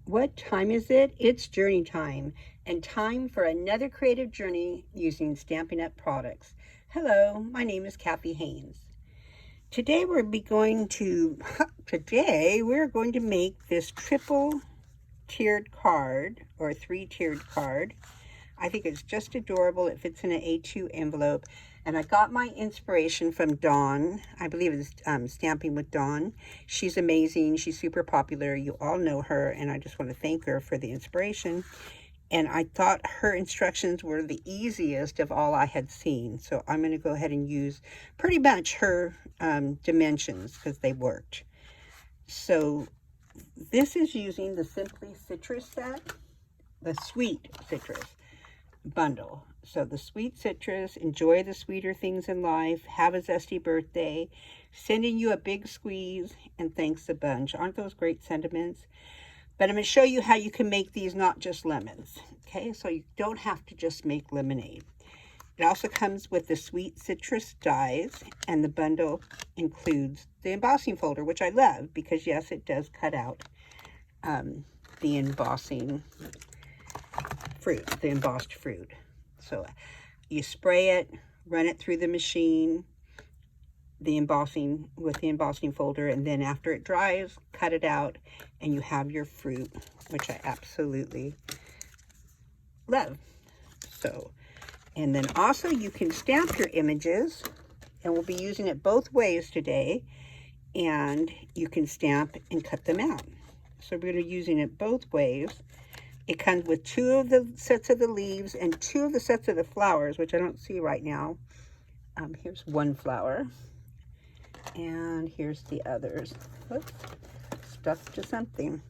What time is it? It's journey time, and time for another creative journey using Stampin' Up! Products. Hello, my name is Kathy Haynes. Today we're going to make this triple tiered card, or 3-tiered card. I think it's just adorable. It fits in an A2 envelope. And I got my inspiration from Dawn. I believe it's Stamping with Dawn. She's amazing. She's super popular. You all know her, and I just want to thank her for the inspiration. And I thought her instructions were the easiest of all I had seen. So I'm going to go ahead and use pretty much her dimensions because they worked. So this is using the Simply Citrus set, the Sweet Citrus bundle. So the Sweet Citrus, enjoy the sweeter things in life, have a zesty birthday, sending you a big squeeze, and thanks a bunch. Aren't those great sentiments? But I'm going to show you how you can make these not just lemons. Okay, so you don't have to just make lemonade. It also comes with the Sweet Citrus dies, and the bundle includes the embossing folder, which I love because yes, it does cut out the embossing fruit, the embossed fruit. So you spray it, run it through the machine, the embossing with the embossing folder, and then after it dries, cut it out, and you have your fruit, which I absolutely love. So, and then also you can stamp your images, and we'll be using it both ways today, and you can stamp and cut them out. So we're going to be using it both ways. It comes with 2 of the sets of the leaves and 2 of the sets of the flowers, which I don't see right now. Here's one flower, and here's the others. Oops, stuck to something.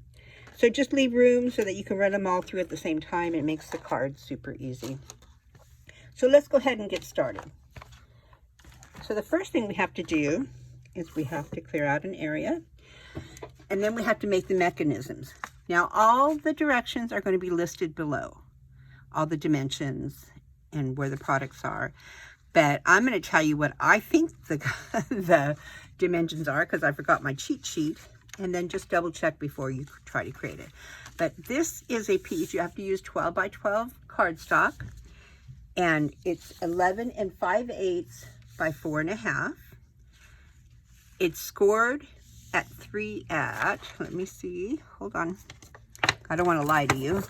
So just leave room so that you can run them all through at the same time. It makes the card super easy. So let's go ahead and get started. So the first thing we have to do is we have to clear out an area, and then we have to make the mechanisms. Now, all the directions are going to be listed below, all the dimensions and where the products are. But I'm going to tell you what I think the dimensions are because I forgot my cheat sheet, and then just double check before you try to create it. But this is a piece. You have to use 12 by 12 cardstock, and it's 11 5/8 by 4.5. It's scored at let me see, hold on, I don't want to lie to you,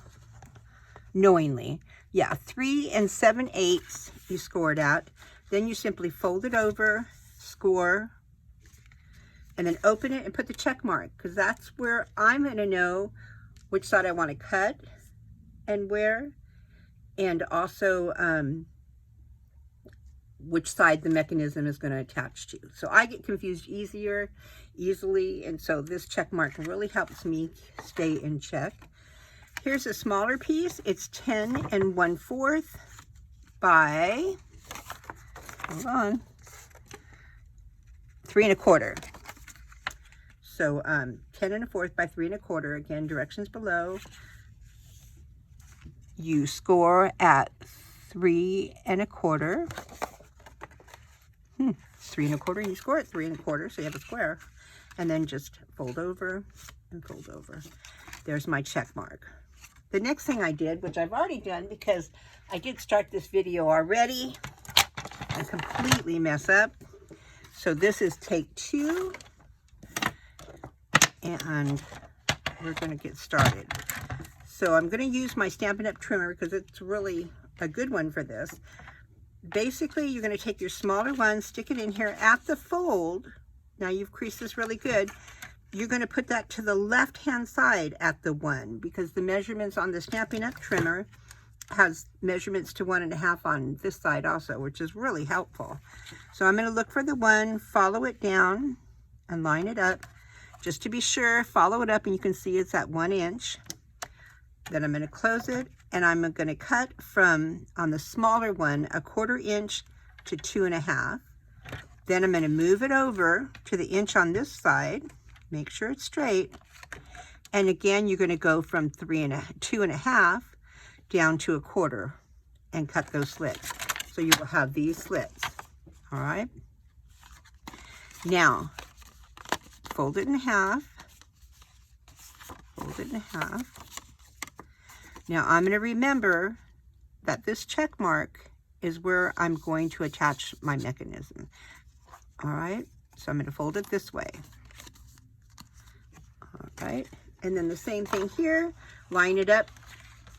knowingly. Yeah, 3 7/8 you score it at. Then you simply fold it over, score, and then open it and put the check mark, because that's where I'm going to know which side I want to cut and where, and also which side the mechanism is going to attach to. So I get confused easily, and so this check mark really helps me stay in check. Here's a smaller piece. It's 10 1/4 by, hold on, 3 1/4. So 10 1/4 by 3 1/4. Again, directions below. You score at 3 1/4. 3 1/4, you score at 3 1/4, so you have a square, and then just fold over and fold over. There's my check mark. The next thing I did, which I've already done because I did start this video already and completely mess up. So this is take 2, and we're going to get started. So I'm going to use my Stampin' Up! Trimmer because it's really a good one for this. Basically, you're going to take your smaller one, stick it in here at the fold. Now you've creased this really good. You're going to put that to the left-hand side at the 1, because the measurements on the Stampin' Up! Trimmer has measurements to 1.5 on this side also, which is really helpful. So I'm going to look for the 1, follow it down, and line it up. Just to be sure, follow it up, and you can see it's at 1 inch. Then I'm going to close it, and I'm going to cut from, on the smaller one, 1/4 inch to 2.5. Then I'm going to move it over to the inch on this side. Make sure it's straight. And again, you're going to go from 2.5 down to 1/4 and cut those slits. So you will have these slits. All right. Now, fold it in half. Fold fold it in half. Now I'm going to remember that this check mark is where I'm going to attach my mechanism. All right, so I'm going to fold it this way. All right, and then the same thing here, line it up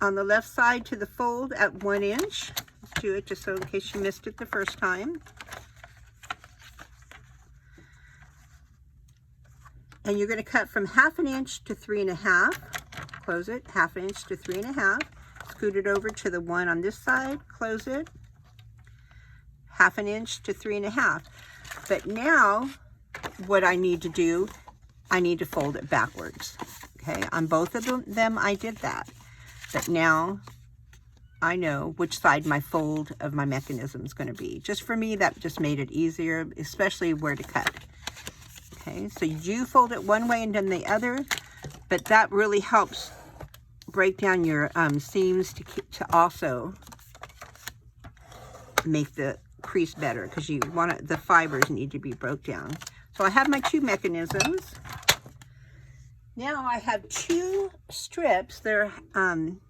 on the left side to the fold at 1 inch. Let's do it just so in case you missed it the first time. And you're going to cut from 1/2 inch to 3.5. Close it, 1/2 inch to 3.5. Scoot it over to the one on this side, close it, 1/2 inch to 3.5. But now what I need to do, I need to fold it backwards. Okay, on both of them I did that. But now I know which side my fold of my mechanism is going to be. Just for me, that just made it easier, especially where to cut. Okay, so you fold it one way and then the other, but that really helps break down your seams to also make the crease better, because you want the fibers need to be broke down. So I have my 2 mechanisms. Now I have 2 strips. They're I'm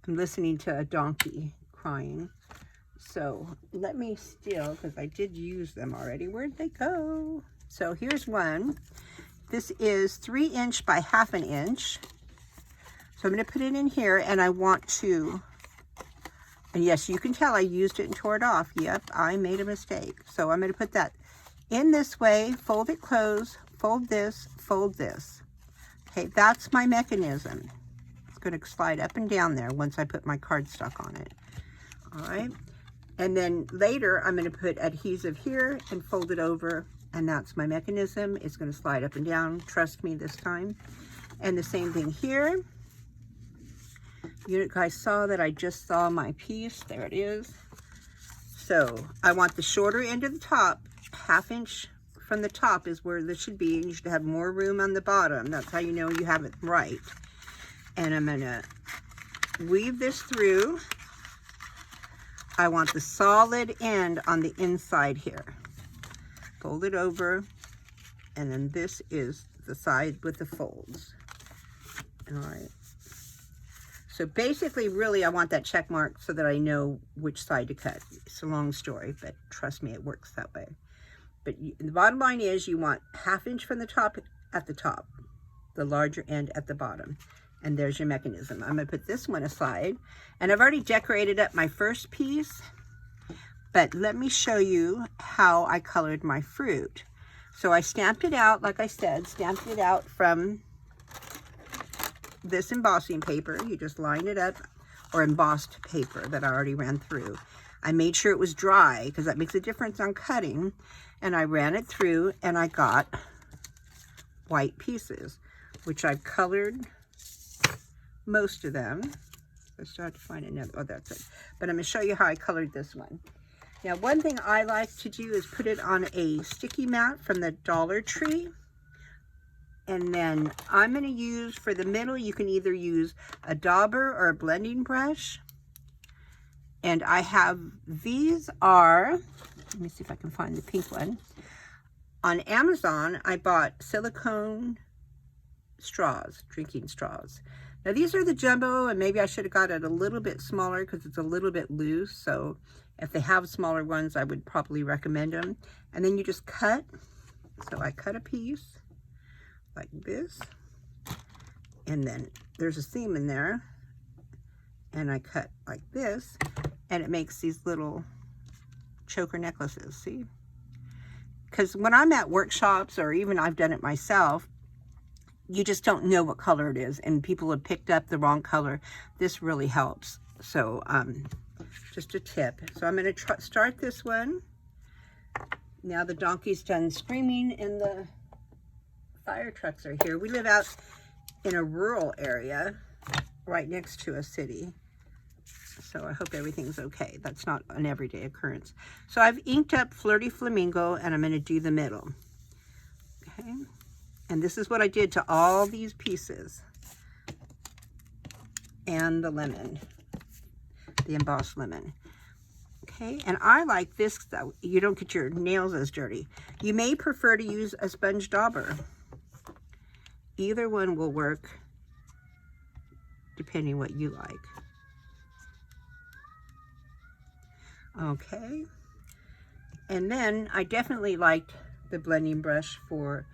listening to a donkey crying. So let me steal, because I did use them already. Where'd they go? So here's one. This is 3 inch by 1/2 inch. So I'm going to put it in here, and I want to, and yes, you can tell I used it and tore it off. Yep, I made a mistake. So I'm going to put that in this way, fold it close, fold this, fold this. Okay, that's my mechanism. It's going to slide up and down there once I put my cardstock on it. All right. And then later, I'm going to put adhesive here and fold it over, and that's my mechanism. It's going to slide up and down. Trust me this time. And the same thing here. You guys saw that I just saw my piece. There it is. So I want the shorter end of the top. 1/2 inch from the top is where this should be. You should have more room on the bottom. That's how you know you have it right. And I'm going to weave this through. I want the solid end on the inside here. Fold it over, and then this is the side with the folds. All right. So basically, really, I want that check mark so that I know which side to cut. It's a long story, but trust me, it works that way. But the bottom line is you want 1/2 inch from the top at the top, the larger end at the bottom. And there's your mechanism. I'm going to put this one aside. And I've already decorated up my first piece. But let me show you how I colored my fruit. So I stamped it out, like I said, stamped it out from this embossing paper. You just line it up, or embossed paper that I already ran through. I made sure it was dry, because that makes a difference on cutting. And I ran it through, and I got white pieces, which I've colored most of them. I still have to find another. Oh, that's it. But I'm going to show you how I colored this one. Now, one thing I like to do is put it on a sticky mat from the Dollar Tree. And then I'm going to use, for the middle, you can either use a dauber or a blending brush. And I have, these are, let me see if I can find the pink one. On Amazon, I bought silicone straws, drinking straws. Now these are the jumbo, and maybe I should have got it a little bit smaller because it's a little bit loose. So if they have smaller ones, I would probably recommend them. And then you just cut. So I cut a piece like this, and then there's a seam in there, and I cut like this, and it makes these little choker necklaces, see? Because when I'm at workshops, or even I've done it myself, you just don't know what color it is, and people have picked up the wrong color. This really helps. So just a tip. So I'm going to start this one. Now the donkey's done screaming, and the fire trucks are here. We live out in a rural area right next to a city, so I hope everything's okay. That's not an everyday occurrence. So I've inked up Flirty Flamingo, and I'm going to do the middle. Okay. And this is what I did to all these pieces. And the lemon, the embossed lemon. Okay, and I like this so you don't get your nails as dirty. You may prefer to use a sponge dauber. either one will work depending what you like. Okay, and then I definitely liked the blending brush for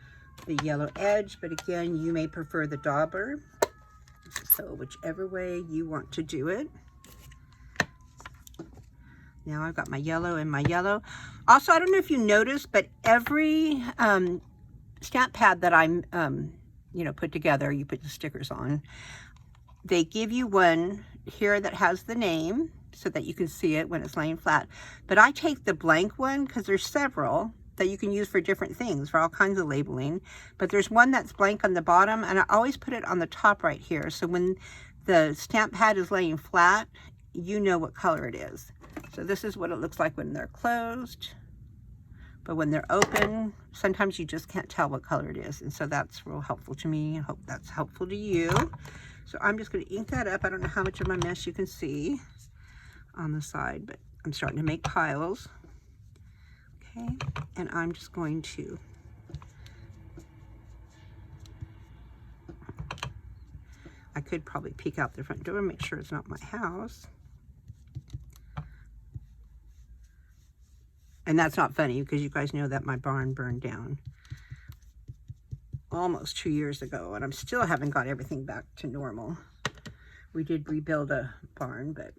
the yellow edge, but again, you may prefer the dauber. So whichever way you want to do it. Now I've got my yellow and my yellow. Also, I don't know if you noticed, but every stamp pad that I'm, you know, put together, you put the stickers on, they give you one here that has the name so that you can see it when it's laying flat. But I take the blank one because there's several that you can use for different things, for all kinds of labeling. But there's one that's blank on the bottom, and I always put it on the top right here. So when the stamp pad is laying flat, you know what color it is. So this is what it looks like when they're closed. But when they're open, sometimes you just can't tell what color it is. And so that's real helpful to me. I hope that's helpful to you. So I'm just going to ink that up. I don't know how much of my mess you can see on the side, but I'm starting to make piles. Okay, and I'm just going to I could probably peek out the front door and make sure it's not my house. And that's not funny because you guys know that my barn burned down almost 2 years ago, and I still haven't got everything back to normal. We did rebuild a barn, but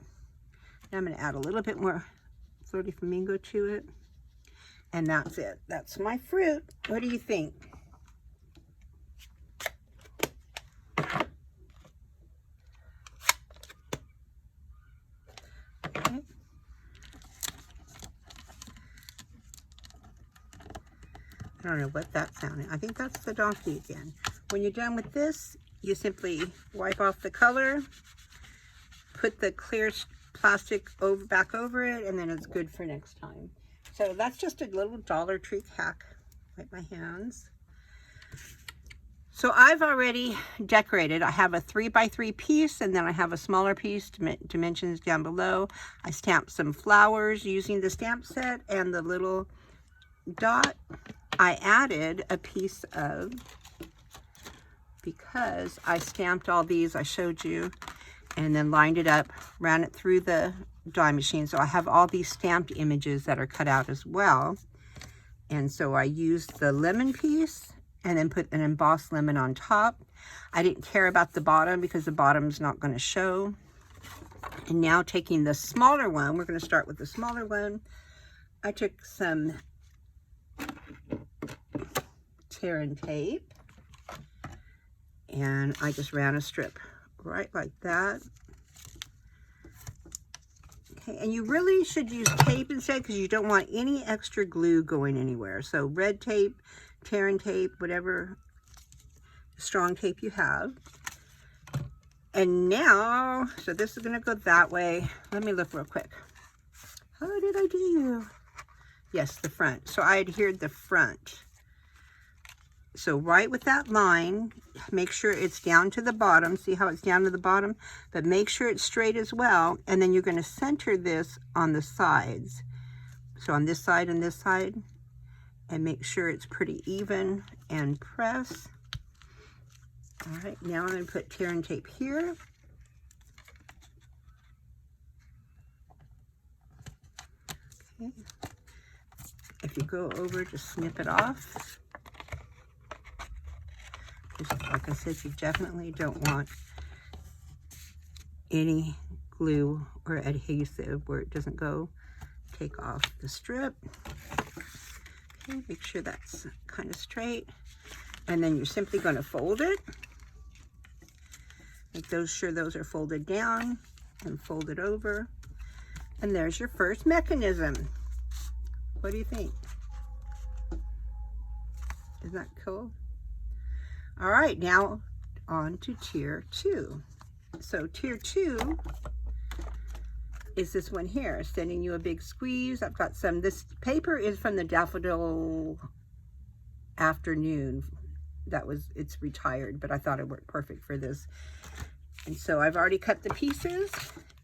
now I'm going to add a little bit more Flirty Flamingo to it. And that's it. That's my fruit. What do you think? Okay. I don't know what that sounded. I think that's the donkey again. When you're done with this, you simply wipe off the color, put the clear plastic back over it, and then it's good for next time. So that's just a little Dollar Tree hack. Wipe my hands. So I've already decorated. I have a 3x3 piece, and then I have a smaller piece, dimensions down below. I stamped some flowers using the stamp set and the little dot. I added a piece of, because I stamped all these, I showed you, and then lined it up, ran it through the die machine. So I have all these stamped images that are cut out as well. And so I used the lemon piece and then put an embossed lemon on top. I didn't care about the bottom because the bottom's not going to show. And now taking the smaller one, we're going to start with the smaller one. I took some tear and tape, and I just ran a strip right like that. Okay, and you really should use tape instead because you don't want any extra glue going anywhere. So red tape, tear and tape, whatever strong tape you have. And now, so this is going to go that way. Let me look real quick. How did I do? Yes, the front. So I adhered the front. So right with that line, make sure it's down to the bottom. See how it's down to the bottom? But make sure it's straight as well. And then you're going to center this on the sides. So on this side and this side. And make sure it's pretty even and press. All right, now I'm going to put tear and tape here. Okay. If you go over, just snip it off. Just like I said, you definitely don't want any glue or adhesive where it doesn't go. Take off the strip. Okay, make sure that's kind of straight. And then you're simply going to fold it. Make sure those are folded down and fold it over. And there's your first mechanism. What do you think? Isn't that cool? All right, now on to tier 2. So tier 2 is this one here, sending you a big squeeze. I've got some, this paper is from the Daffodil Afternoon. It's retired, but I thought it worked perfect for this. And so I've already cut the pieces,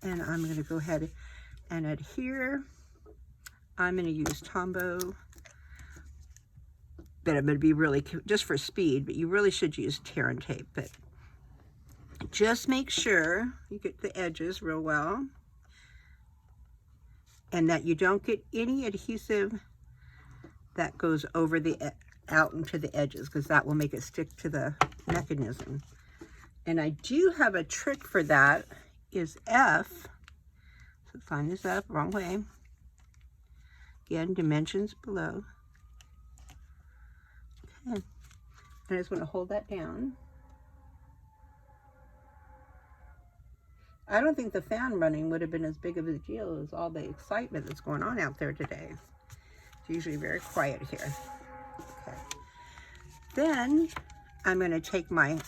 and I'm going to go ahead and adhere. I'm going to use Tombow but I'm going to be really, just for speed, but you really should use tear and tape. But just make sure you get the edges real well, and that you don't get any adhesive that goes over the out into the edges, because that will make it stick to the mechanism. And I do have a trick for that, is F. So line this up, wrong way. Again, dimensions below. Okay. And I just want to hold that down. I don't think the fan running would have been as big of a deal as all the excitement that's going on out there today. It's usually very quiet here. Okay. Then I'm going to take my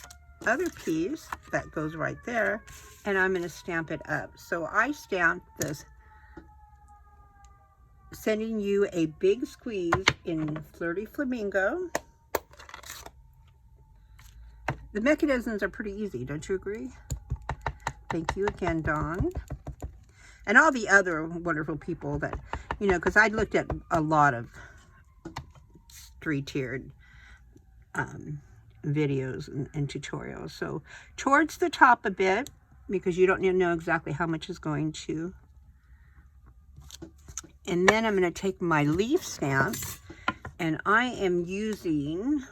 other piece that goes right there, and I'm going to stamp it up. So I stamped this, sending you a big squeeze in Flirty Flamingo. The mechanisms are pretty easy, don't you agree? Thank you again, Dawn. And all the other wonderful people that, you know, because I looked at a lot of 3-tiered videos and tutorials. So towards the top a bit, because you don't need to know exactly how much is going to. And then I'm going to take my leaf stamp, and I am using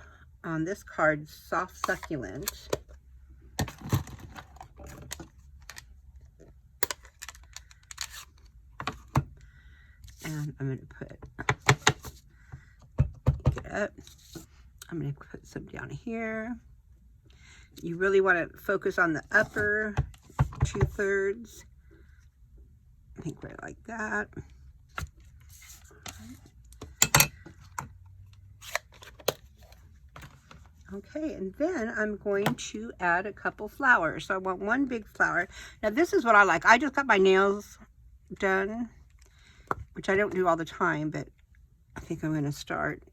on this card Soft Succulent. And I'm going to pick it up. I'm going to put some down here. You really want to focus on the upper 2/3. I think right like that. Okay, and then I'm going to add a couple flowers. So I want one big flower. Now this is what I like. I just got my nails done, which I don't do all the time, but I think I'm going to start.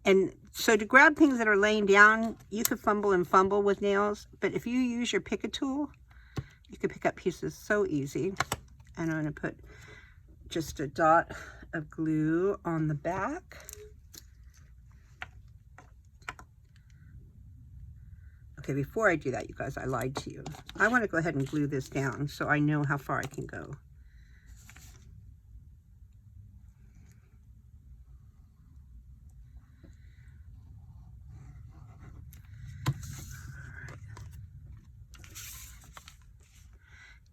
And so to grab things that are laying down, you could fumble and fumble with nails, but if you use your pick a tool, you can pick up pieces so easy. And I'm going to put just a dot of glue on the back. Okay, before I do that, you guys, I lied to you. I want to go ahead and glue this down so I know how far I can go.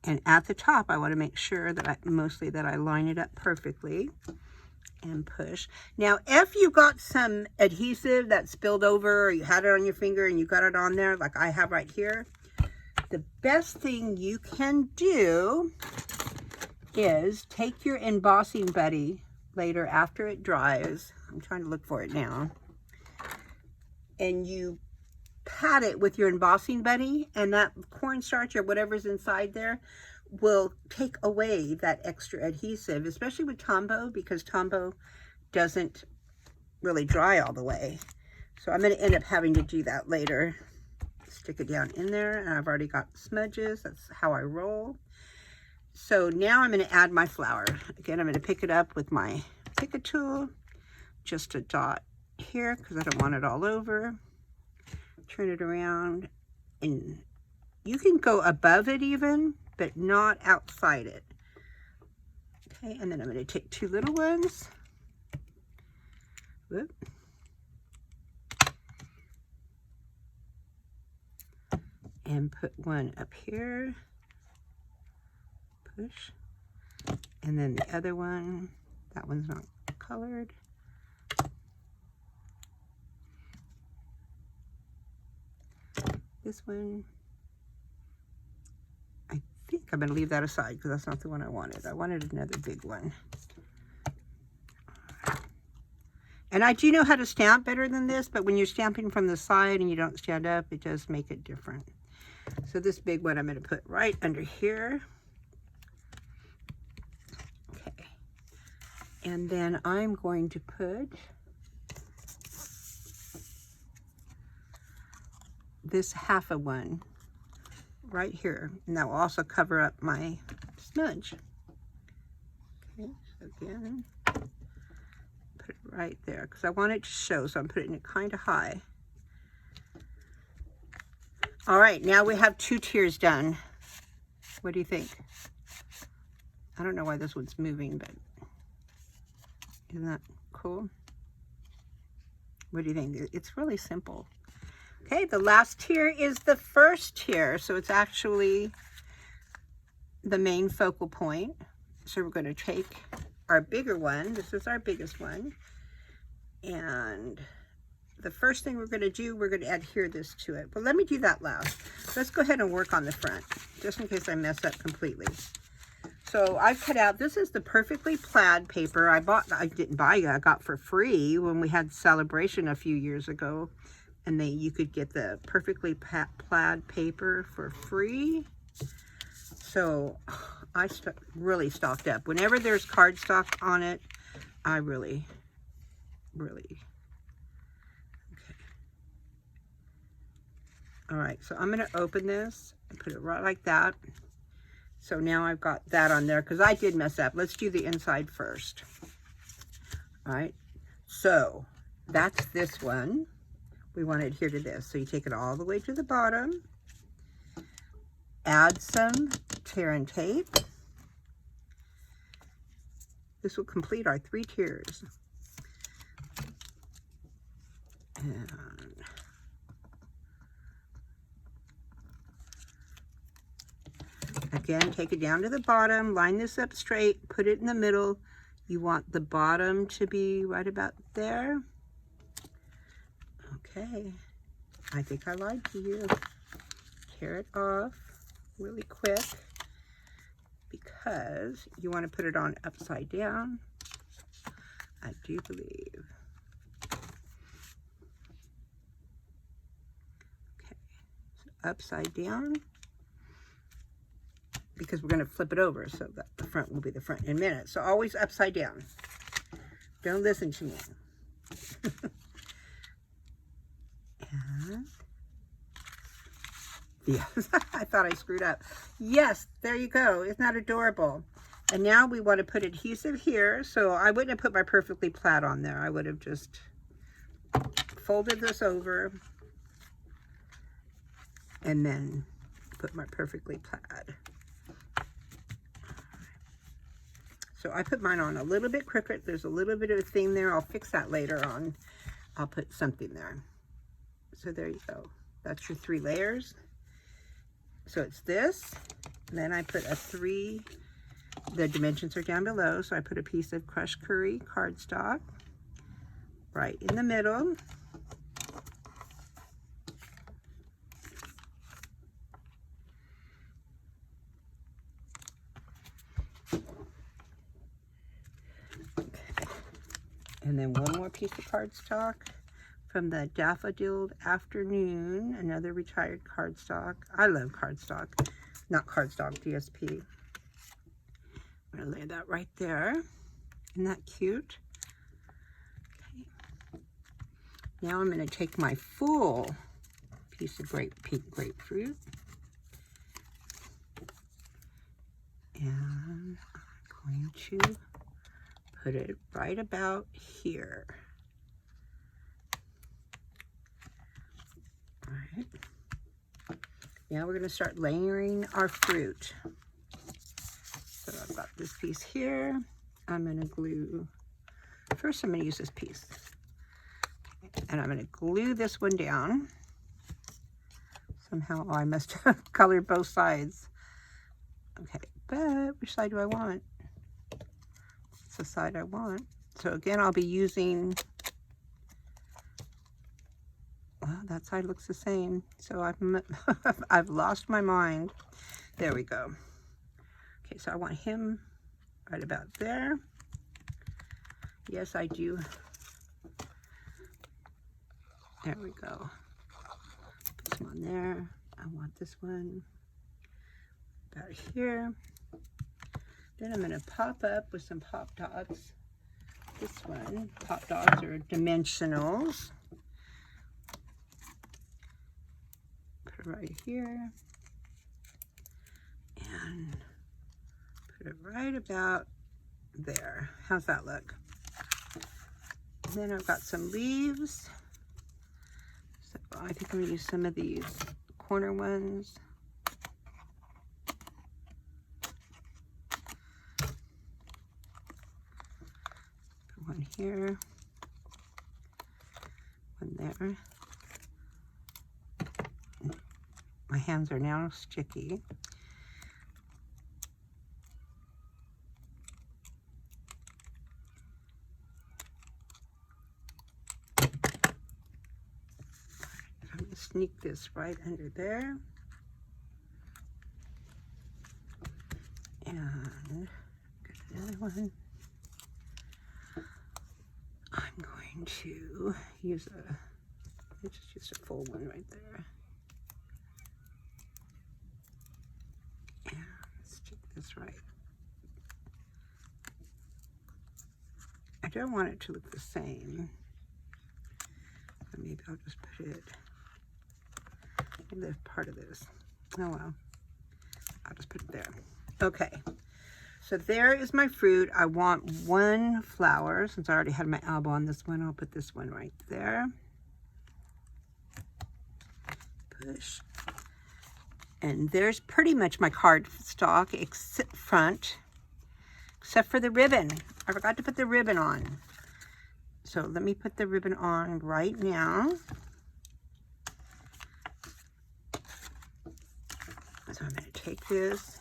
And at the top, I want to make sure that I line it up perfectly and push. Now, if you got some adhesive that spilled over, or you had it on your finger and you got it on there, like I have right here, the best thing you can do is take your embossing buddy later after it dries. I'm trying to look for it now. And you pat it with your embossing buddy, and that cornstarch or whatever's inside there will take away that extra adhesive, especially with Tombow, because Tombow doesn't really dry all the way. So I'm going to end up having to do that later. Stick it down in there, and I've already got smudges. That's how I roll. So now I'm going to add my flower. Again, I'm going to pick it up with my pick-a tool, just a dot here because I don't want it all over. Turn it around, and you can go above it even, but not outside it. Okay, and then I'm going to take 2 little ones. Whoop. And put one up here. Push. And then the other one, that one's not colored. This one, I think I'm going to leave that aside because that's not the one I wanted. I wanted another big one. And I do know how to stamp better than this, but when you're stamping from the side and you don't stand up, it does make it different. So this big one I'm going to put right under here. Okay. And then I'm going to put this half a one right here, and that will also cover up my smudge. Okay, so again, put it right there because I want it to show, so I'm putting it kind of high. All right, now we have 2 tiers done. What do you think? I don't know why this one's moving, but isn't that cool? What do you think? It's really simple. Okay, the last tier is the first tier, so it's actually the main focal point. So we're going to take our bigger one. This is our biggest one. And the first thing we're going to do, we're going to adhere this to it. But let me do that last. Let's go ahead and work on the front, just in case I mess up completely. So I've cut out, this is the Perfectly Plaid paper I got for free when we had Celebration a few years ago. And you could get the Perfectly Plaid paper for free. So I really stocked up. Whenever there's cardstock on it, I really. Okay. All right, so I'm going to open this and put it right like that. So now I've got that on there because I did mess up. Let's do the inside first. All right, so that's this one. We want to adhere to this. So you take it all the way to the bottom. Add some tear and tape. This will complete our 3 tiers. And again, take it down to the bottom, line this up straight, put it in the middle. You want the bottom to be right about there. Okay, I think I lied to you. Tear it off really quick because you want to put it on upside down, I do believe. Okay, so upside down, because we're going to flip it over so that the front will be the front in a minute. So always upside down. Don't listen to me. And yes, I thought I screwed up. Yes, there you go. Isn't that adorable? And now we want to put adhesive here. So I wouldn't have put my Perfectly Plaid on there. I would have just folded this over and then put my Perfectly Plaid. So I put mine on a little bit crooked. There's a little bit of a thing there. I'll fix that later on. I'll put something there. So there you go. That's your 3 layers. So it's this. And then I put a 3, the dimensions are down below. So I put a piece of crushed curry cardstock right in the middle. And then one more piece of cardstock from the Daffodil Afternoon, another retired cardstock. I love cardstock, not cardstock, DSP. I'm gonna lay that right there. Isn't that cute? Okay. Now I'm gonna take my full piece of pink grapefruit. And I'm going to put it right about here. All right. Now we're going to start layering our fruit. So I've got this piece here. I'm going to glue. First, I'm going to use this piece. And I'm going to glue this one down. Somehow I must have colored both sides. Okay, but which side do I want? The side I want. So again, I'll be using, well, that side looks the same. So I've lost my mind. There we go. Okay, so I want him right about there. Yes, I do. There we go. Put this one there. I want this one about here. Then I'm going to pop up with some pop dots. This one, pop dots are dimensionals. Put it right here. And put it right about there. How's that look? Then I've got some leaves. So I think I'm going to use some of these corner ones. One here. One there. My hands are now sticky. I'm going to sneak this right under there. And get another one. I'm going to use just use a full one right there. And stick this right. I don't want it to look the same. But maybe I'll just put it in the part of this. Oh well. I'll just put it there. Okay. So there is my fruit. I want one flower. Since I already had my elbow on this one, I'll put this one right there. Push. And there's pretty much my card stock except for the ribbon. I forgot to put the ribbon on. So let me put the ribbon on right now. So I'm going to take this,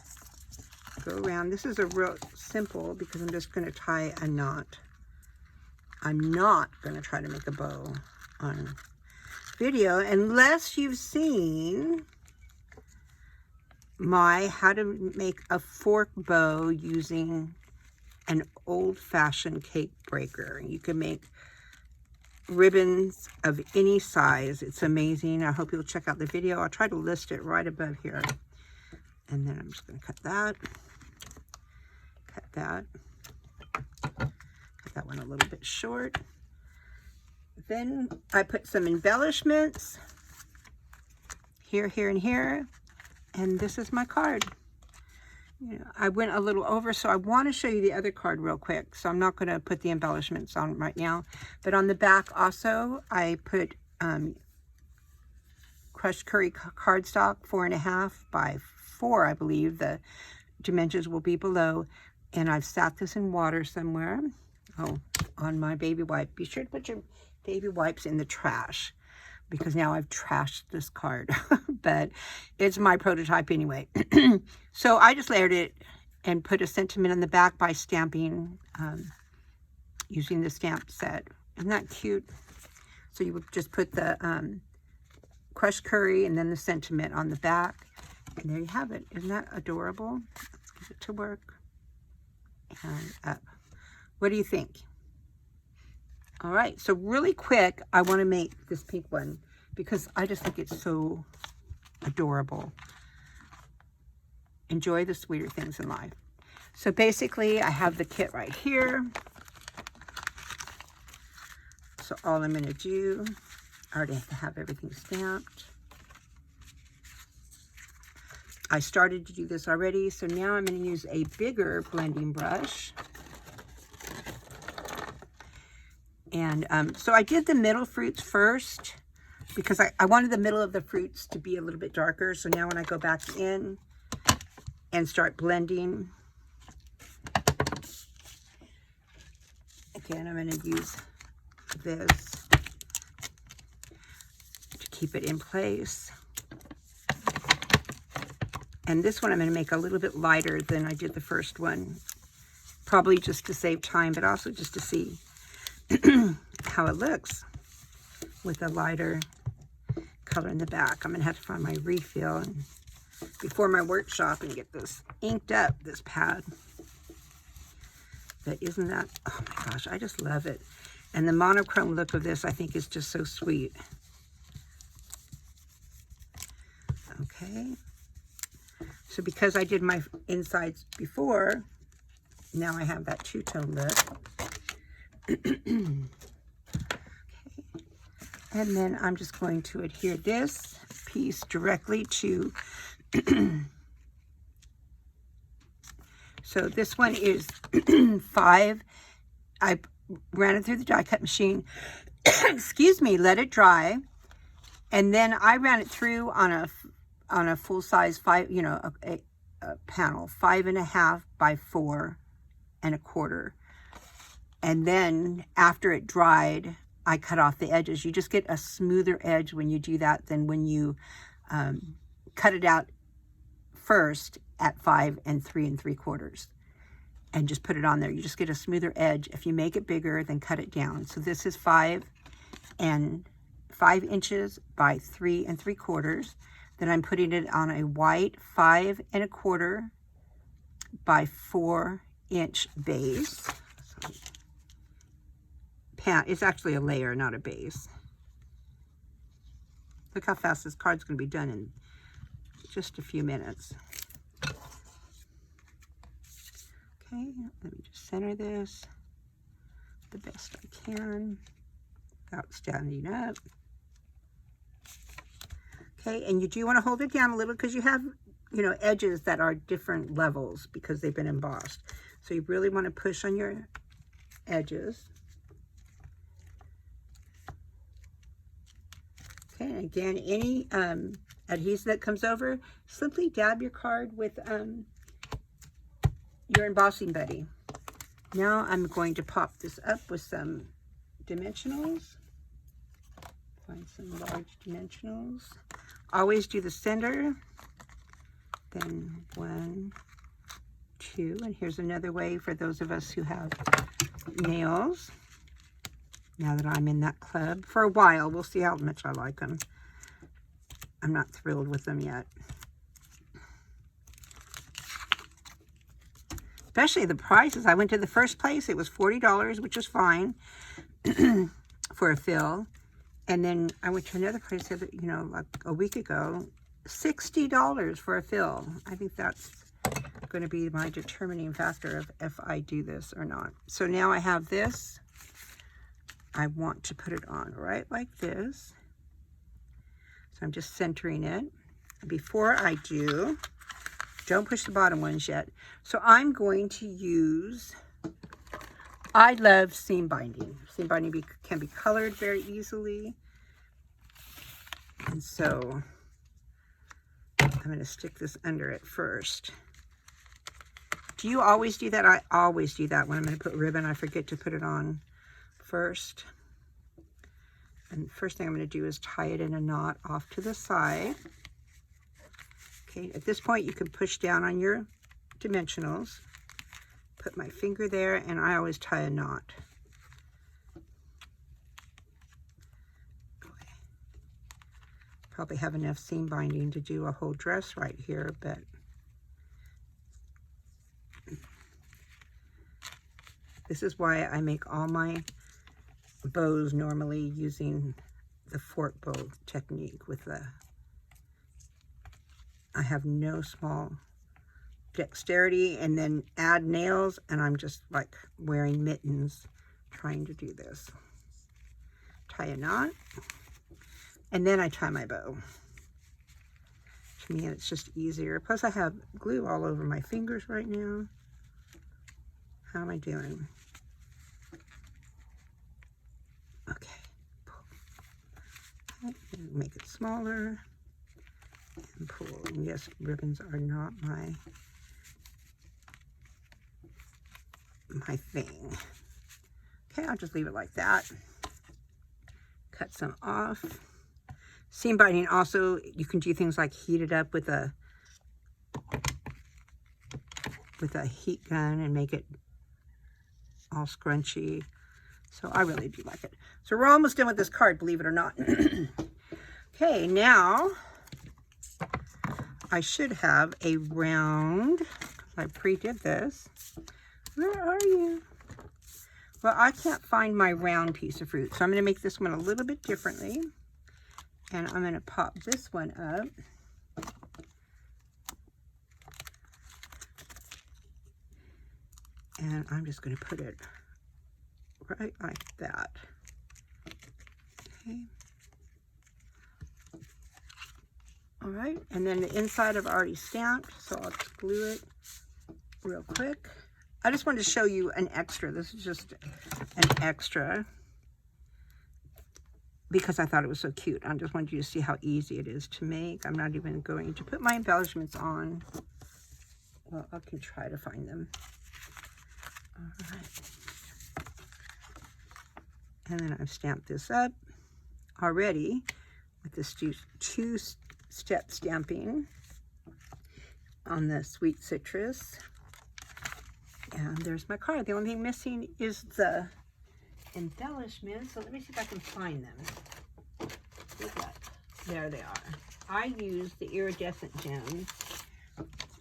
go around. This is a real simple because I'm just going to tie a knot. I'm not going to try to make a bow on video unless you've seen my how to make a fork bow using an old-fashioned cake breaker. You can make ribbons of any size. It's amazing. I hope you'll check out the video. I'll try to list it right above here. And then I'm just going to cut that, cut that one a little bit short. Then I put some embellishments here, here, and here. And this is my card. You know, I went a little over, so I want to show you the other card real quick. So I'm not going to put the embellishments on right now. But on the back also, I put crushed curry cardstock, 4.5 by 4, I believe. The dimensions will be below. And I've sat this in water somewhere. Oh, on my baby wipe. Be sure to put your baby wipes in the trash, because now I've trashed this card, but it's my prototype anyway. So I just layered it and put a sentiment on the back by stamping, using the stamp set. Isn't that cute? So you would just put the crushed curry and then the sentiment on the back. And there you have it. Isn't that adorable? Let's get it to work. And up. What do you think? All right, so really quick, I want to make this pink one because I just think it's so adorable. Enjoy the sweeter things in life. So basically, I have the kit right here. So all I'm going to do, I already have everything stamped. I started to do this already, so now I'm going to use a bigger blending brush. And so I did the middle fruits first because I wanted the middle of the fruits to be a little bit darker. So now when I go back in and start blending, again, I'm going to use this to keep it in place. And this one I'm going to make a little bit lighter than I did the first one. Probably just to save time, but also just to see how it looks with a lighter color in the back. I'm going to have to find my refill and before my workshop and get this inked up, this pad. But isn't that, oh my gosh, I just love it. And the monochrome look of this, I think, is just so sweet. Okay. So because I did my insides before, now I have that two-tone look. Okay. And then I'm just going to adhere this piece directly to, so this one is 5. ran it through the die cut machine, excuse me, let it dry, and then I ran it through on a full size a panel, 5.5 by 4.25. And then after it dried, I cut off the edges. You just get a smoother edge when you do that than when you cut it out first at 5 3/3 and just put it on there. You just get a smoother edge. If you make it bigger, then cut it down. So this is 5 inches by 3 3/4. Then I'm putting it on a white 5 1/4 by 4-inch base. It's actually a layer, not a base. Look how fast this card's going to be done in just a few minutes. Okay, let me just center this the best I can without standing up. Okay, and you do want to hold it down a little because you have, edges that are different levels because they've been embossed. So you really want to push on your edges. Okay, and again, any adhesive that comes over, simply dab your card with your embossing buddy. Now I'm going to pop this up with some dimensionals. Find some large dimensionals. Always do the center. Then 1, 2, and here's another way for those of us who have nails. Now that I'm in that club for a while, we'll see how much I like them. I'm not thrilled with them yet. Especially the prices. I went to the first place, it was $40, which was fine for a fill. And then I went to another place, like a week ago, $60 for a fill. I think that's going to be my determining factor of if I do this or not. So now I have this. I want to put it on right like this. So I'm just centering it. Before I do, don't push the bottom ones yet. So I'm going to use, I love seam binding. Seam binding can be colored very easily. And so I'm going to stick this under it first. Do you always do that? I always do that when I'm going to put ribbon. I forget to put it on first. And the first thing I'm going to do is tie it in a knot off to the side. Okay, at this point you can push down on your dimensionals. Put my finger there, and I always tie a knot. Probably have enough seam binding to do a whole dress right here, but this is why I make all my bows normally using the fork bow technique with I have no small dexterity, and then add nails, and I'm just like wearing mittens trying to do this. Tie a knot, and then I tie my bow. To me, it's just easier. Plus, I have glue all over my fingers right now. How am I doing? Okay. Make it smaller. And pull. And yes, ribbons are not my thing. Okay, I'll just leave it like that. Cut some off. Seam binding also, you can do things like heat it up with a heat gun and make it all scrunchy. So I really do like it. So we're almost done with this card, believe it or not. Okay, now I should have a round. I pre-did this. Where are you? Well, I can't find my round piece of fruit, so I'm going to make this one a little bit differently. And I'm going to pop this one up. And I'm just going to put it right like that. Okay. All right, and then the inside I've already stamped, so I'll just glue it real quick. I just wanted to show you an extra. This is just an extra because I thought it was so cute. I just wanted you to see how easy it is to make. I'm not even going to put my embellishments on. Well, I can try to find them. All right. And then I've stamped this up already with this two-step stamping on the sweet citrus. And there's my card. The only thing missing is the embellishments. So let me see if I can find them. Look at that. There they are. I use the iridescent gems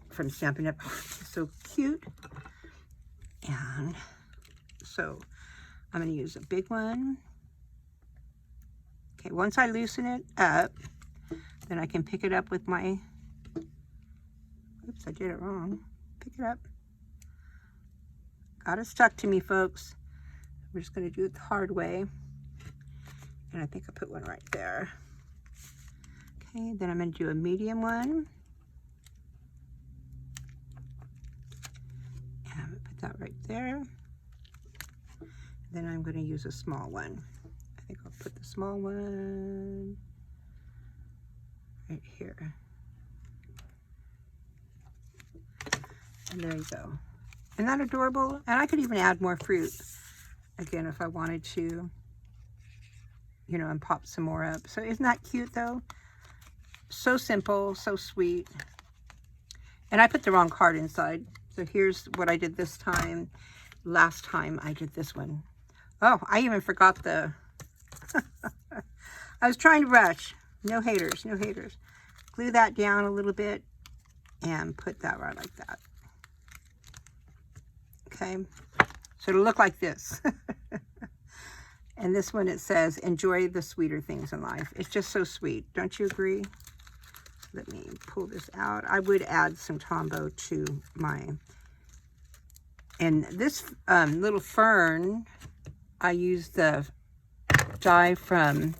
from Stampin' Up. So cute. And so I'm going to use a big one. Okay, once I loosen it up, then I can pick it up with my, oops, I did it wrong. Pick it up. Got it stuck to me, folks. We're just going to do it the hard way. And I think I put one right there. Okay, then I'm going to do a medium one. And I'm going to put that right there. Then I'm going to use a small one. I think I'll put the small one right here. And there you go. Isn't that adorable? And I could even add more fruit, again, if I wanted to, you know, and pop some more up. So isn't that cute, though? So simple, so sweet. And I put the wrong card inside. So here's what I did this time. Last time I did this one. Oh, I even forgot the... I was trying to rush. No haters, no haters. Glue that down a little bit and put that right like that. Okay, so it'll look like this. And this one, it says, enjoy the sweeter things in life. It's just so sweet. Don't you agree? Let me pull this out. I would add some Tombow to mine. And this little fern, I used the die from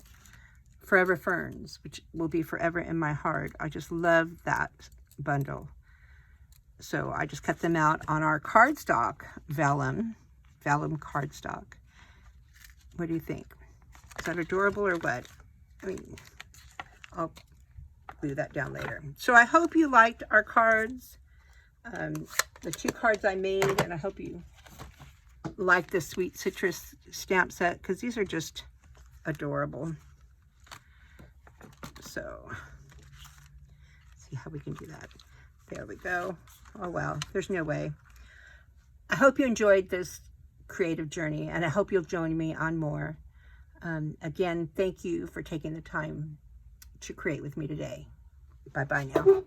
Forever Ferns, which will be forever in my heart. I just love that bundle. So I just cut them out on our cardstock, vellum cardstock. What do you think? Is that adorable or what? I mean, I'll glue that down later. So I hope you liked our cards, the two cards I made, and I hope you like the Sweet Citrus stamp set, because these are just adorable. So, see how we can do that. There we go. Oh, well, there's no way. I hope you enjoyed this creative journey, and I hope you'll join me on more. Again, thank you for taking the time to create with me today. Bye-bye now.